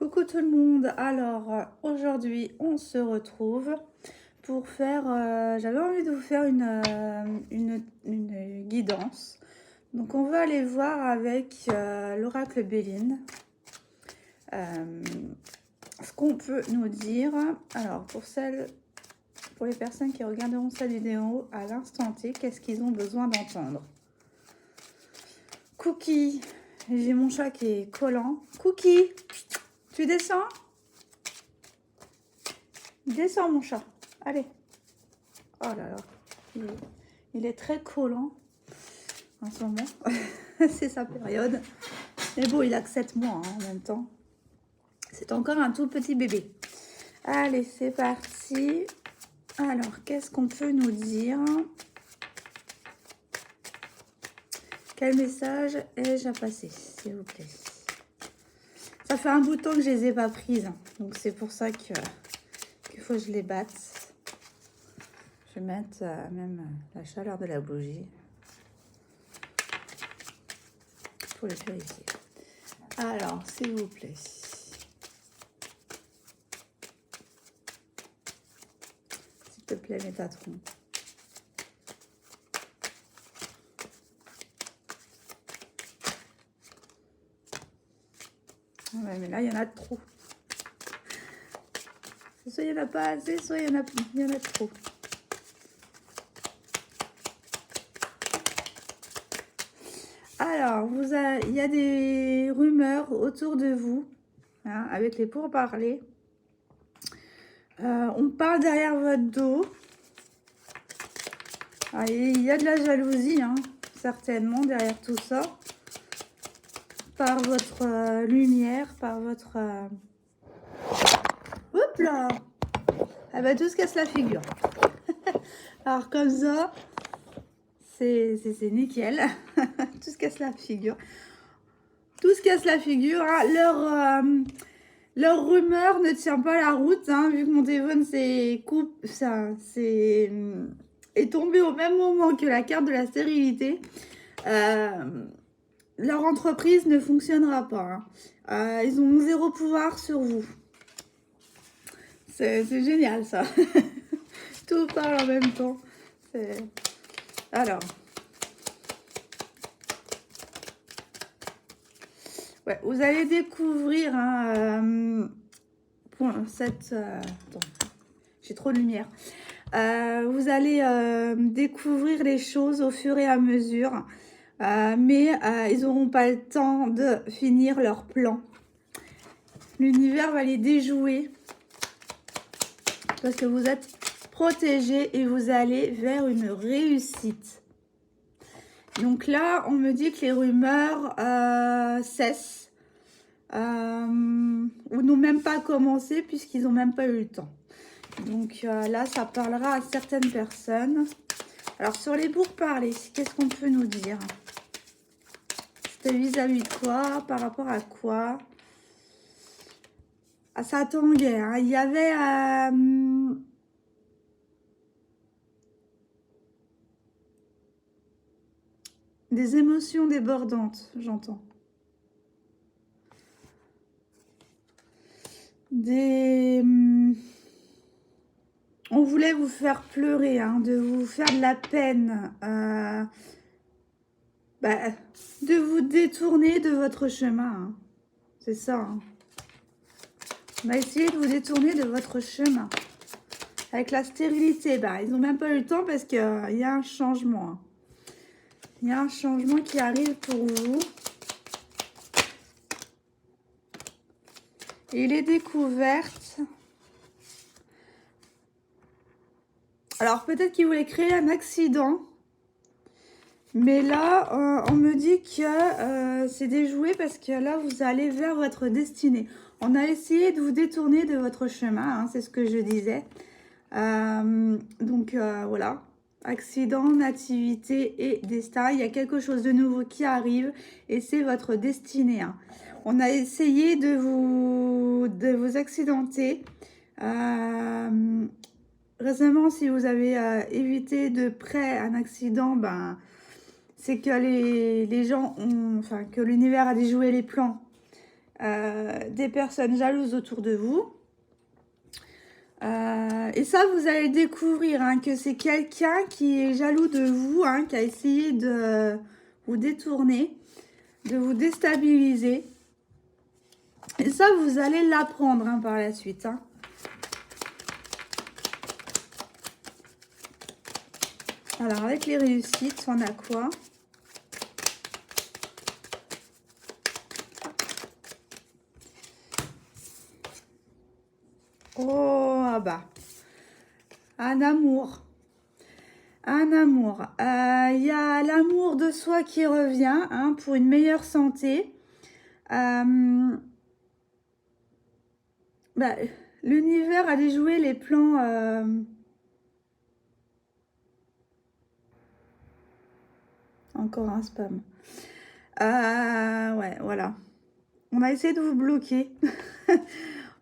Coucou tout le monde, alors aujourd'hui on se retrouve pour faire, j'avais envie de vous faire une guidance. Donc on va aller voir avec l'oracle Béline ce qu'on peut nous dire. Alors pour les personnes qui regarderont cette vidéo à l'instant T, qu'est-ce qu'ils ont besoin d'entendre? Cookie, j'ai mon chat qui est collant. Cookie, tu descends? Descends mon chat, allez. Oh là là, il est très collant en ce moment. C'est sa période. Mais bon, il a que 7 mois hein, en même temps. C'est encore un tout petit bébé. Allez, c'est parti. Alors, qu'est-ce qu'on peut nous dire? Quel message ai-je à passer, s'il vous plaît? Ça fait un bout de temps que je les ai pas prises. Donc, c'est pour ça qu'il faut que je les batte. Je vais mettre même la chaleur de la bougie pour les purifier. Alors, s'il vous plaît. S'il te plaît, Métatron. Ouais, mais là, il y en a trop. Soit il n'y en a pas assez, soit il y en a trop. Alors, il y a des rumeurs autour de vous, hein, avec les pourparlers. On parle derrière votre dos. Alors, il y a de la jalousie, hein, certainement, derrière tout ça. Par votre lumière, par votre... Hop là! Elle va tout se casse la figure. Alors, comme ça, c'est nickel. Tout se casse la figure. Tout se casse la figure. Hein. Leur rumeur ne tient pas la route, hein, vu que mon téléphone est tombé au même moment que la carte de la stérilité. Leur entreprise ne fonctionnera pas. Hein. Ils ont 0 pouvoir sur vous. C'est génial, ça. Tout parle en même temps. Alors... Ouais, vous allez découvrir attends, j'ai trop de lumière. Vous allez découvrir les choses au fur et à mesure, mais ils n'auront pas le temps de finir leur plan. L'univers va les déjouer parce que vous êtes protégés et vous allez vers une réussite. Donc là, on me dit que les rumeurs cessent ou n'ont même pas commencé puisqu'ils n'ont même pas eu le temps. Donc là, ça parlera à certaines personnes. Alors, sur les pourparlers, qu'est-ce qu'on peut nous dire? C'était vis-à-vis de quoi? Par rapport à quoi? Ah, ça tanguait. Hein. Il y avait... des émotions débordantes, j'entends. On voulait vous faire pleurer, hein, de vous faire de la peine, de vous détourner de votre chemin. Hein. C'est ça. Hein. On va essayer de vous détourner de votre chemin. Avec la stérilité, ils n'ont même pas eu le temps parce qu'il y a un changement. Hein. Il y a un changement qui arrive pour vous. Et les découvertes. Alors, peut-être qu'ils voulaient créer un accident. Mais là, on me dit que c'est déjoué parce que là, vous allez vers votre destinée. On a essayé de vous détourner de votre chemin. Hein, c'est ce que je disais. Donc, voilà. Accident, nativité et destin. Il y a quelque chose de nouveau qui arrive et c'est votre destinée. Hein. On a essayé de vous accidenter. Récemment, si vous avez évité de près un accident, c'est que les gens ont... Enfin, que l'univers a déjoué les plans. des personnes jalouses autour de vous. Et ça, vous allez découvrir hein, que c'est quelqu'un qui est jaloux de vous, hein, qui a essayé de vous détourner, de vous déstabiliser. Et ça, vous allez l'apprendre hein, par la suite. Hein. Alors, avec les réussites, on a quoi? Oh, ah bah. Un amour. Un amour. Il y a l'amour de soi qui revient hein, pour une meilleure santé. Bah, l'univers a déjoué les plans... Encore un spam. Ouais, voilà. On a essayé de vous bloquer.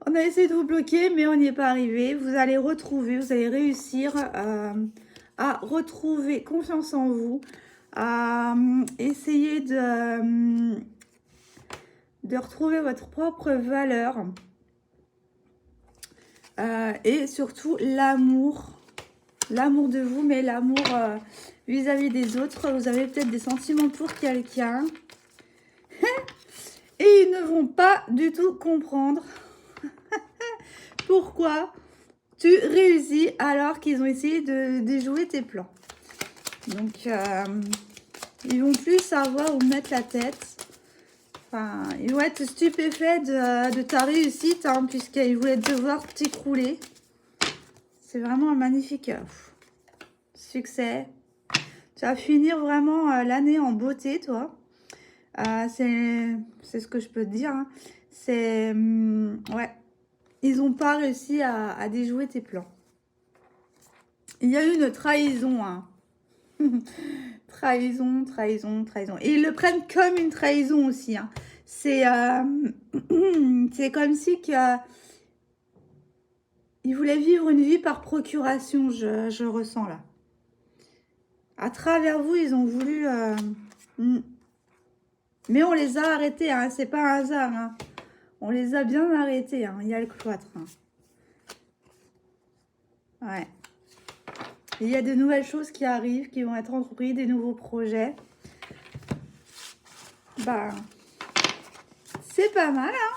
On a essayé de vous bloquer, mais on n'y est pas arrivé. Vous allez retrouver, vous allez réussir à retrouver confiance en vous, à essayer de retrouver votre propre valeur et surtout l'amour. L'amour de vous, mais l'amour vis-à-vis des autres. Vous avez peut-être des sentiments pour quelqu'un. Et ils ne vont pas du tout comprendre pourquoi tu réussis alors qu'ils ont essayé de déjouer tes plans. Donc, ils vont plus savoir où mettre la tête. Enfin, ils vont être stupéfaits de ta réussite, hein, puisqu'ils voulaient devoir t'écrouler. C'est vraiment un magnifique succès. Tu vas finir vraiment l'année en beauté, toi. C'est ce que je peux te dire. Hein. C'est... ouais. Ils n'ont pas réussi à déjouer tes plans. Il y a eu une trahison. Hein. Trahison, trahison, trahison. Et ils le prennent comme une trahison aussi. Hein. C'est comme si ils voulaient vivre une vie par procuration, je ressens là. À travers vous, ils ont voulu... Mais on les a arrêtés, hein. C'est pas un hasard. Hein. On les a bien arrêtés. Hein. Il y a le cloître. Hein. Ouais. Il y a de nouvelles choses qui arrivent, qui vont être entreprises, des nouveaux projets. Bah, c'est pas mal, hein.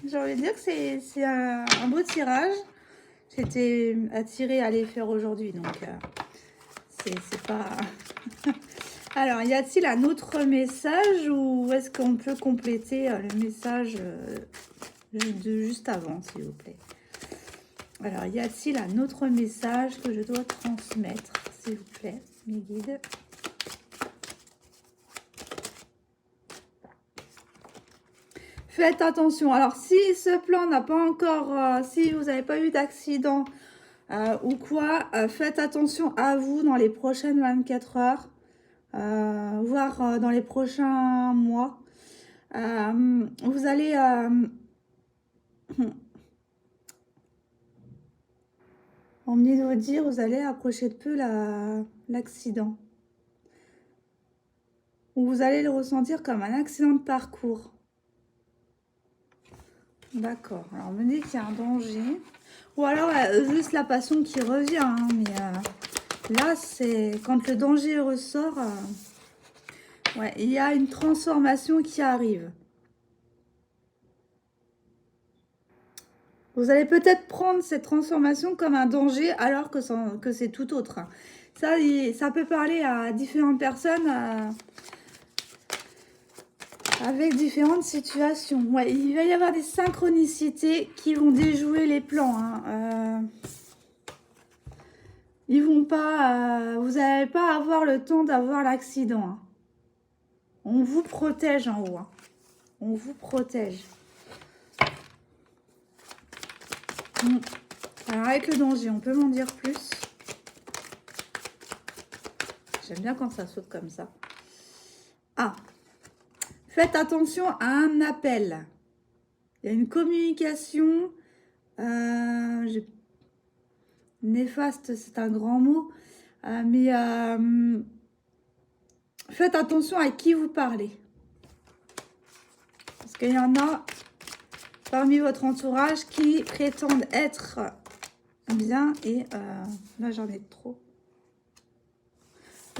J'ai envie de dire que c'est un beau tirage. J'étais attirée à les faire aujourd'hui, donc c'est pas... Alors, y a-t-il un autre message ou est-ce qu'on peut compléter le message de juste avant, s'il vous plaît? Alors, y a-t-il un autre message que je dois transmettre, s'il vous plaît, mes guides? Faites attention. Alors, si ce plan n'a pas encore... si vous n'avez pas eu d'accident ou quoi, faites attention à vous dans les prochaines 24 heures. Voire dans les prochains mois. Vous allez... on me dit de vous dire, vous allez approcher de peu l'accident. Ou vous allez le ressentir comme un accident de parcours. D'accord. Alors, on me dit qu'il y a un danger. Ou alors, juste la passion qui revient. Hein, mais là, c'est quand le danger ressort... ouais, il y a une transformation qui arrive. Vous allez peut-être prendre cette transformation comme un danger alors que c'est tout autre. Ça peut parler à différentes personnes avec différentes situations. Ouais, il va y avoir des synchronicités qui vont déjouer les plans. Hein. Ils vont pas... vous n'allez pas avoir le temps d'avoir l'accident. Hein. On vous protège en haut. Hein. On vous protège. Alors, avec le danger, on peut m'en dire plus. J'aime bien quand ça saute comme ça. Ah, faites attention à un appel. Il y a une communication. Néfaste, c'est un grand mot. Mais faites attention à qui vous parlez. Parce qu'il y en a parmi votre entourage qui prétendent être bien. Et là, j'en ai trop.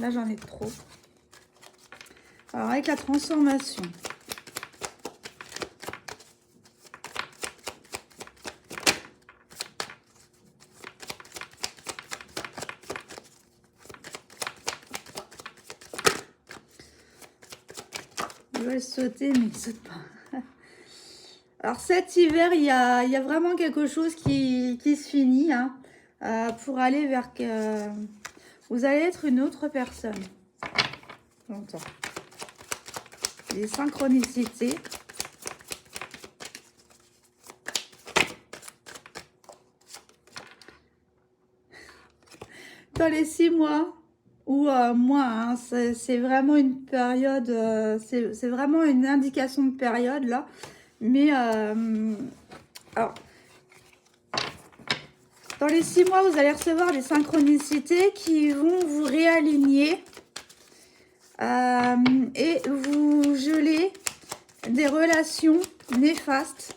Là, j'en ai trop. Alors, avec la transformation. Ils veulent sauter, mais ils ne sautent pas. Alors, cet hiver, il y a vraiment quelque chose qui se finit. Hein, pour aller vers... vous allez être une autre personne. J'entends. Les synchronicités. Dans les 6 mois ou mois, hein, c'est vraiment une période, c'est vraiment une indication de période là. Mais alors, dans les 6 mois, vous allez recevoir des synchronicités qui vont vous réaligner et vous geler des relations néfastes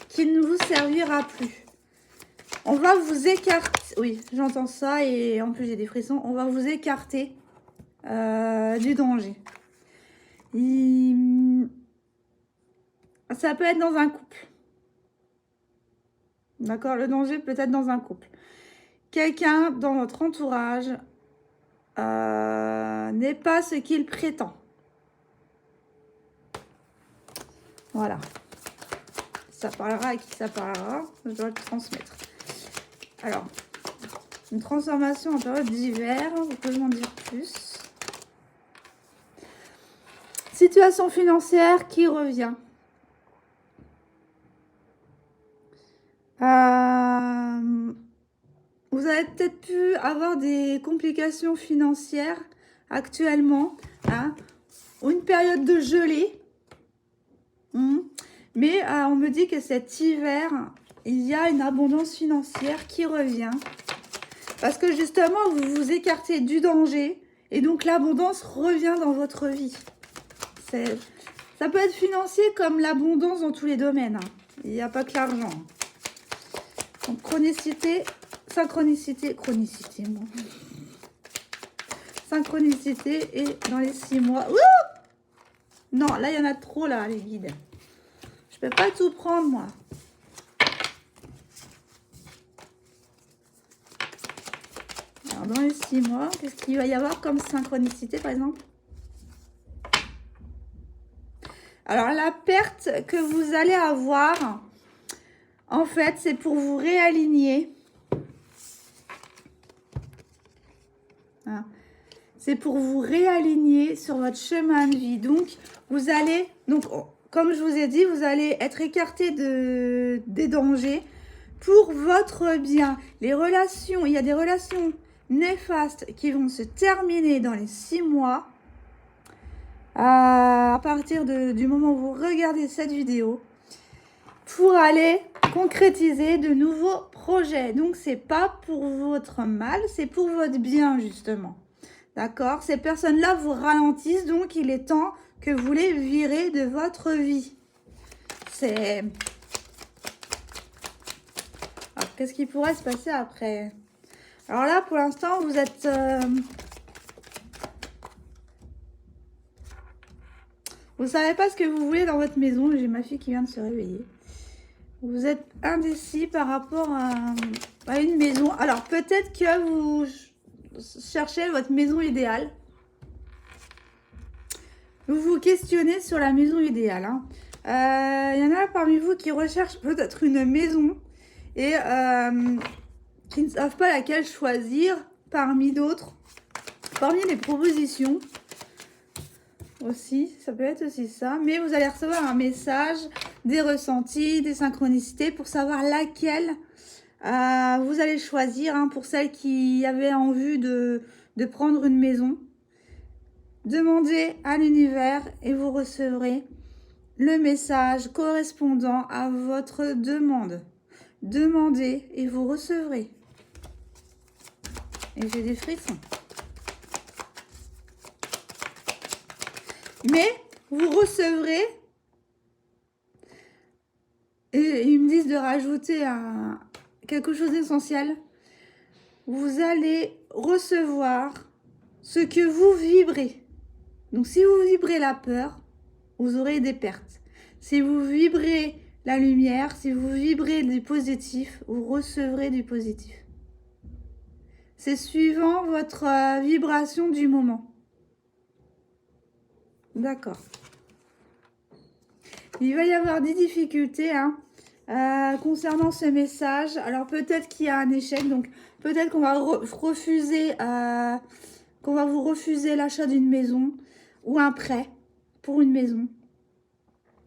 qui ne vous servira plus. On va vous écarter, oui, j'entends ça et en plus j'ai des frissons, on va vous écarter du danger. Ça peut être dans un couple. D'accord, le danger peut être dans un couple. Quelqu'un dans votre entourage n'est pas ce qu'il prétend. Voilà. Ça parlera à qui ça parlera, je dois le transmettre. Alors, une transformation en période d'hiver, vous pouvez m'en dire plus. Situation financière qui revient. Vous avez peut-être pu avoir des complications financières actuellement, hein, ou une période de gelée. Mais on me dit que cet hiver, il y a une abondance financière qui revient. Parce que justement, vous vous écartez du danger et donc l'abondance revient dans votre vie. Ça peut être financier comme l'abondance dans tous les domaines. Hein. Il n'y a pas que l'argent. Donc, synchronicité, moi. Synchronicité et dans les 6 mois. Ouh, non, là, il y en a trop, là, les guides. Je peux pas tout prendre, moi. Alors, dans les 6 mois, qu'est-ce qu'il va y avoir comme synchronicité, par exemple? Alors, la perte que vous allez avoir, en fait, c'est pour vous réaligner. Hein. C'est pour vous réaligner sur votre chemin de vie. Donc, vous allez... comme je vous ai dit, vous allez être écarté des dangers pour votre bien. Les relations, il y a des relations néfastes qui vont se terminer dans les 6 mois. À partir du moment où vous regardez cette vidéo, pour aller concrétiser de nouveaux projets. Donc, c'est pas pour votre mal, c'est pour votre bien, justement. D'accord? Ces personnes-là vous ralentissent, donc il est temps que vous les virez de votre vie. C'est... Alors, qu'est-ce qui pourrait se passer après? Alors là, pour l'instant, vous êtes... Vous savez pas ce que vous voulez dans votre maison. J'ai ma fille qui vient de se réveiller. Vous êtes indécis par rapport à une maison. Alors, peut-être que vous cherchez votre maison idéale. Vous vous questionnez sur la maison idéale. Hein. Y en a parmi vous qui recherchent peut-être une maison et qui ne savent pas laquelle choisir parmi d'autres, parmi les propositions. Aussi, ça peut être aussi ça. Mais vous allez recevoir un message, des ressentis, des synchronicités pour savoir laquelle vous allez choisir. Hein, pour celles qui avaient envie de prendre une maison. Demandez à l'univers et vous recevrez le message correspondant à votre demande. Demandez et vous recevrez. Et j'ai des frissons. Mais vous recevrez Et ils me disent de rajouter quelque chose d'essentiel. Vous allez recevoir ce que vous vibrez. Donc, si vous vibrez la peur, vous aurez des pertes. Si vous vibrez la lumière, si vous vibrez du positif, vous recevrez du positif. C'est suivant votre vibration du moment. D'accord. Il va y avoir des difficultés concernant ce message. Alors peut-être qu'il y a un échec, donc peut-être qu'on va refuser, qu'on va vous refuser l'achat d'une maison ou un prêt pour une maison.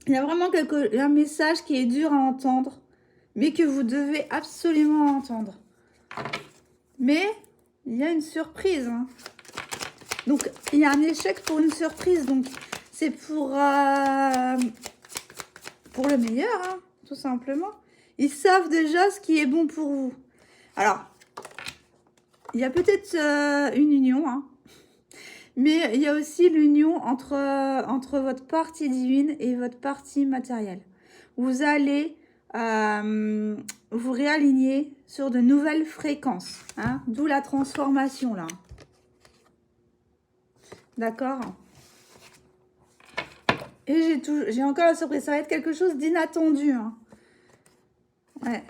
Il y a vraiment un message qui est dur à entendre, mais que vous devez absolument entendre. Mais il y a une surprise. Donc il y a un échec pour une surprise, donc c'est pour le meilleur, tout simplement. Ils savent déjà ce qui est bon pour vous. Alors, il y a peut-être une union, mais il y a aussi l'union entre votre partie divine et votre partie matérielle. Vous allez vous réaligner sur de nouvelles fréquences, d'où la transformation, là. D'accord ? Et j'ai encore la surprise. Ça va être quelque chose d'inattendu. Ouais.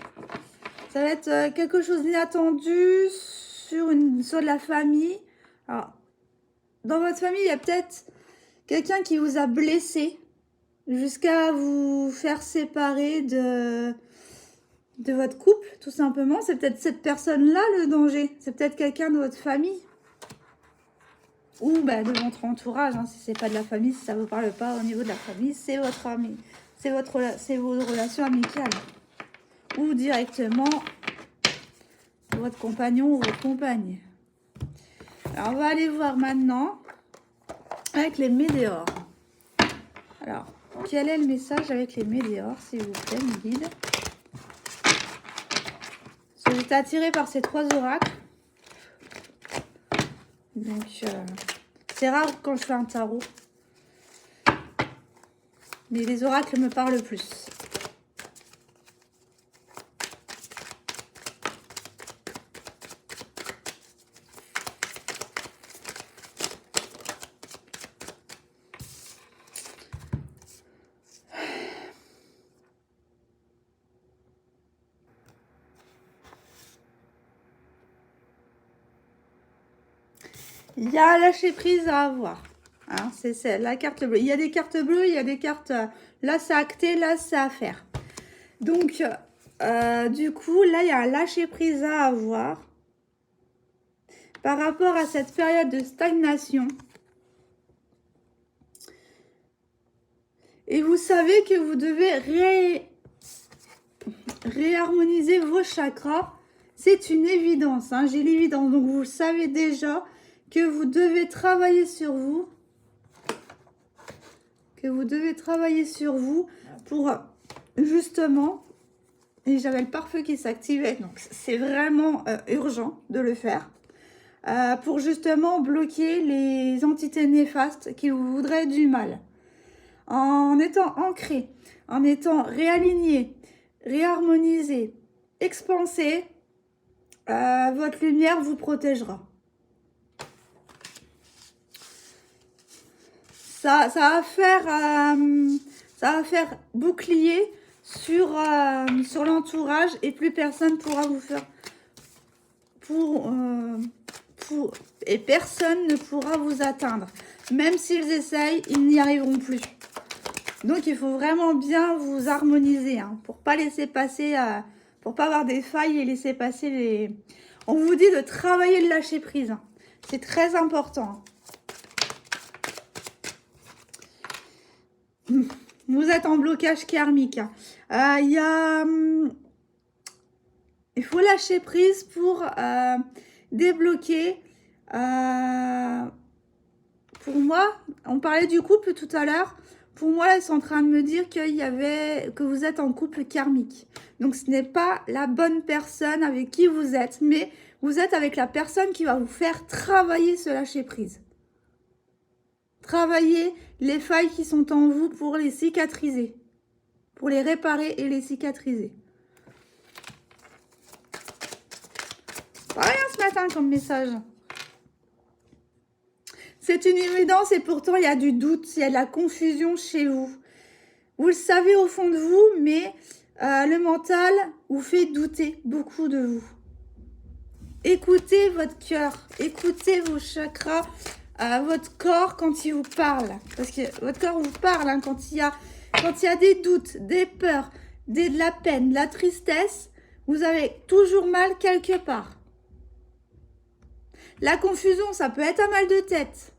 Ça va être quelque chose d'inattendu sur de la famille. Alors, dans votre famille, il y a peut-être quelqu'un qui vous a blessé jusqu'à vous faire séparer de votre couple, tout simplement. C'est peut-être cette personne-là, le danger. C'est peut-être quelqu'un de votre famille. Ou de votre entourage, si c'est pas de la famille, si ça ne vous parle pas au niveau de la famille, c'est votre ami, c'est vos relations amicales. Ou directement votre compagnon ou votre compagne. Alors, on va aller voir maintenant avec les météores. Alors, quel est le message avec les météores, s'il vous plaît, mes guides? J'ai été attirée par ces 3 oracles. Donc, c'est rare quand je fais un tarot. Mais les oracles me parlent plus. Il y a un lâcher prise à avoir. C'est la carte bleue. Il y a des cartes bleues, il y a des cartes... là, c'est acté, là, c'est à faire. Donc, du coup, là, il y a un lâcher prise à avoir. Par rapport à cette période de stagnation. Et vous savez que vous devez réharmoniser vos chakras. C'est une évidence. J'ai l'évidence. Donc, vous savez déjà que vous devez travailler sur vous. Pour justement, et j'avais le pare-feu qui s'activait, donc c'est vraiment urgent de le faire, pour justement bloquer les entités néfastes qui vous voudraient du mal. En étant ancré, en étant réaligné, réharmonisé, expansé, votre lumière vous protégera. Ça va faire bouclier sur l'entourage et plus personne pourra vous faire et personne ne pourra vous atteindre. Même s'ils essayent, ils n'y arriveront plus. Donc il faut vraiment bien vous harmoniser pour pas laisser passer, pour pas avoir des failles et laisser passer les. On vous dit de travailler le lâcher prise. C'est très important. Vous êtes en blocage karmique. Il faut lâcher prise pour débloquer. Pour moi, on parlait du couple tout à l'heure. Pour moi, ils sont en train de me dire que vous êtes en couple karmique. Donc, ce n'est pas la bonne personne avec qui vous êtes, mais vous êtes avec la personne qui va vous faire travailler ce lâcher prise. Travailler les failles qui sont en vous pour les cicatriser. pour les réparer et les cicatriser. Pas rien ce matin comme message. C'est une évidence et pourtant il y a du doute, il y a de la confusion chez vous. Vous le savez au fond de vous, mais le mental vous fait douter beaucoup de vous. Écoutez votre cœur, écoutez vos chakras, votre corps quand il vous parle. Parce que votre corps vous parle hein, quand il y a des doutes, des peurs, de la peine, de la tristesse, vous avez toujours mal quelque part. La confusion, ça peut être un mal de tête.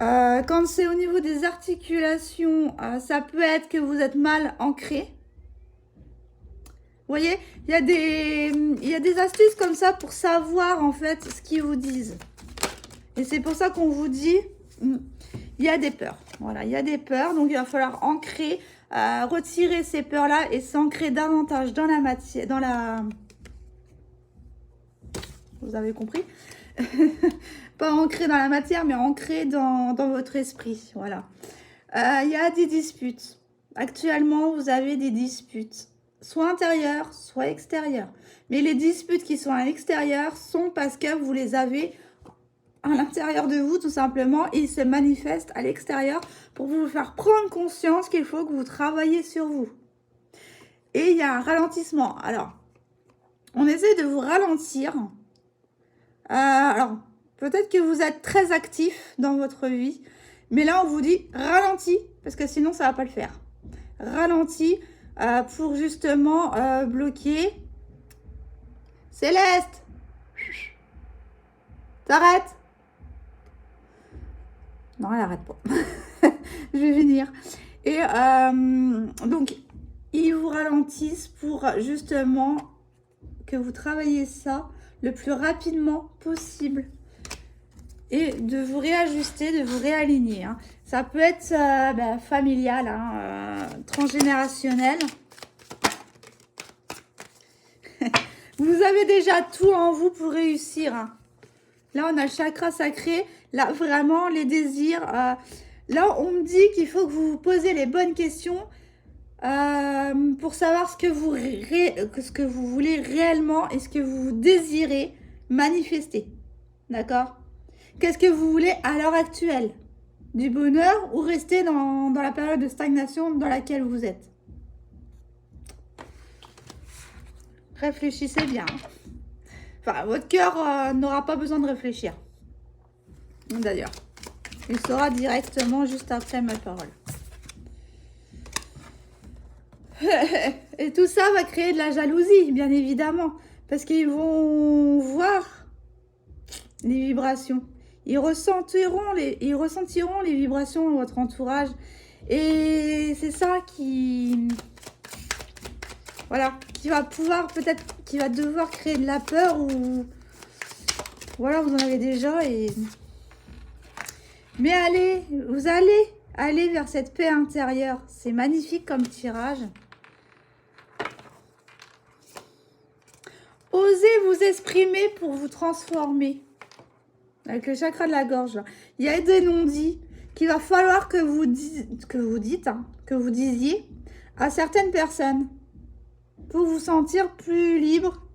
Quand c'est au niveau des articulations, ça peut être que vous êtes mal ancré. Vous voyez, il y a des astuces comme ça pour savoir en fait ce qu'ils vous disent. Et c'est pour ça qu'on vous dit, il y a des peurs. Voilà, il y a des peurs, donc il va falloir ancrer, retirer ces peurs-là et s'ancrer davantage dans la matière, dans la... Vous avez compris? Pas ancré dans la matière, mais ancré dans votre esprit. Voilà. Il y a des disputes. Actuellement, vous avez des disputes. Soit intérieures, soit extérieures. Mais les disputes qui sont à l'extérieur sont parce que vous les avez à l'intérieur de vous, tout simplement. Et ils se manifestent à l'extérieur pour vous faire prendre conscience qu'il faut que vous travaillez sur vous. Et il y a un ralentissement. Alors, on essaie de vous ralentir. Alors, peut-être que vous êtes très actif dans votre vie, mais là, on vous dit ralentis, parce que sinon, ça ne va pas le faire. Ralentis pour justement bloquer. Céleste, t'arrêtes? Non, elle n'arrête pas. Je vais venir. Et donc, ils vous ralentissent pour justement que vous travaillez ça le plus rapidement possible et de vous réajuster, de vous réaligner. Hein. Ça peut être familial, hein, transgénérationnel. Vous avez déjà tout en vous pour réussir. Hein. Là, on a le chakra sacré. Là, vraiment, les désirs. Là, on me dit qu'il faut que vous vous posez les bonnes questions pour savoir ce que vous voulez réellement et ce que vous désirez manifester. D'accord? Qu'est-ce que vous voulez à l'heure actuelle? Du bonheur ou rester dans la période de stagnation dans laquelle vous êtes? Réfléchissez bien. Enfin, votre cœur n'aura pas besoin de réfléchir. D'ailleurs, il sera directement juste après ma parole. Et tout ça va créer de la jalousie, bien évidemment. Parce qu'ils vont voir les vibrations. Ils ressentiront les vibrations de votre entourage. Et c'est ça qui... Voilà, qui va pouvoir peut-être, qui va devoir créer de la peur ou... Voilà, vous en avez déjà et... Mais allez, vous allez aller vers cette paix intérieure. C'est magnifique comme tirage. Osez vous exprimer pour vous transformer. Avec le chakra de la gorge. Là. Il y a des non-dits qu'il va falloir que vous disiez à certaines personnes pour vous sentir plus libre.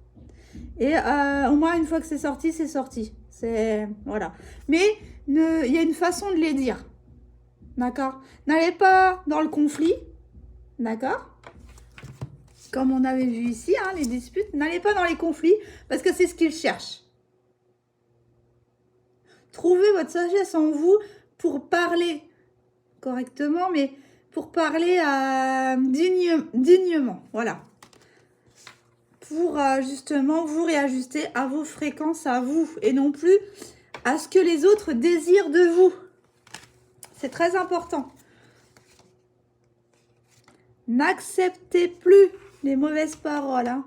Et au moins, une fois que c'est sorti, c'est sorti. C'est... Voilà. Mais il y a une façon de les dire. D'accord? N'allez pas dans le conflit. D'accord? Comme on avait vu ici, hein, les disputes. N'allez pas dans les conflits parce que c'est ce qu'ils cherchent. Trouvez votre sagesse en vous pour parler correctement, mais pour parler dignement. Voilà. Pour justement vous réajuster à vos fréquences, à vous, et non plus à ce que les autres désirent de vous. C'est très important. N'acceptez plus les mauvaises paroles. Hein.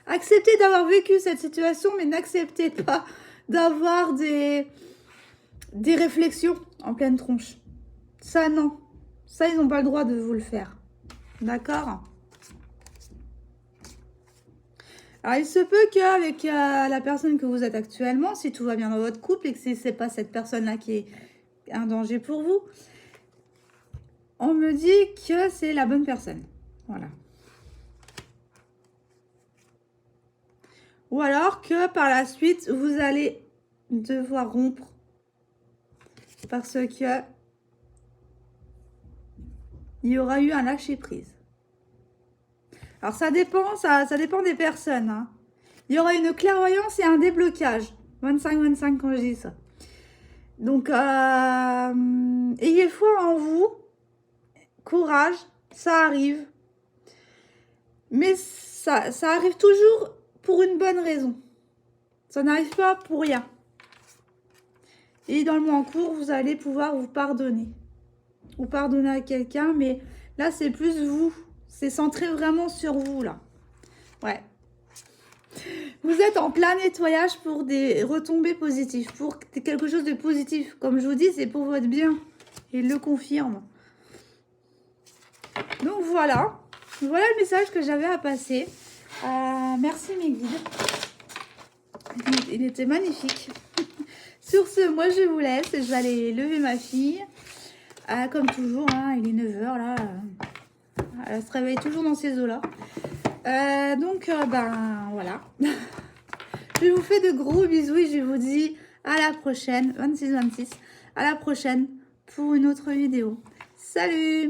Acceptez d'avoir vécu cette situation, mais n'acceptez pas d'avoir des réflexions en pleine tronche. Ça, non. Ça, ils n'ont pas le droit de vous le faire. D'accord? Alors, il se peut qu'avec la personne que vous êtes actuellement, si tout va bien dans votre couple et que ce n'est pas cette personne-là qui est un danger pour vous, on me dit que c'est la bonne personne. Voilà. Ou alors que par la suite, vous allez devoir rompre parce que il y aura eu un lâcher-prise. Alors ça dépend, ça dépend des personnes. Hein. Il y aura une clairvoyance et un déblocage. 25-25 quand je dis ça. Donc, ayez foi en vous. Courage, ça arrive. Mais ça arrive toujours pour une bonne raison. Ça n'arrive pas pour rien. Et dans le mois en cours, vous allez pouvoir vous pardonner. Ou pardonner à quelqu'un, mais là, c'est plus vous. C'est centré vraiment sur vous, là. Ouais. Vous êtes en plein nettoyage pour des retombées positives, pour quelque chose de positif. Comme je vous dis, c'est pour votre bien. Il le confirme. Donc voilà. Voilà le message que j'avais à passer. Merci mes guides. Il était magnifique. Sur ce, moi je vous laisse. Je vais aller lever ma fille. Comme toujours, hein, il est 9 h là. Elle se réveille toujours dans ces eaux-là. Ben voilà. Je vous fais de gros bisous et je vous dis à la prochaine, 26-26, à la prochaine pour une autre vidéo. Salut!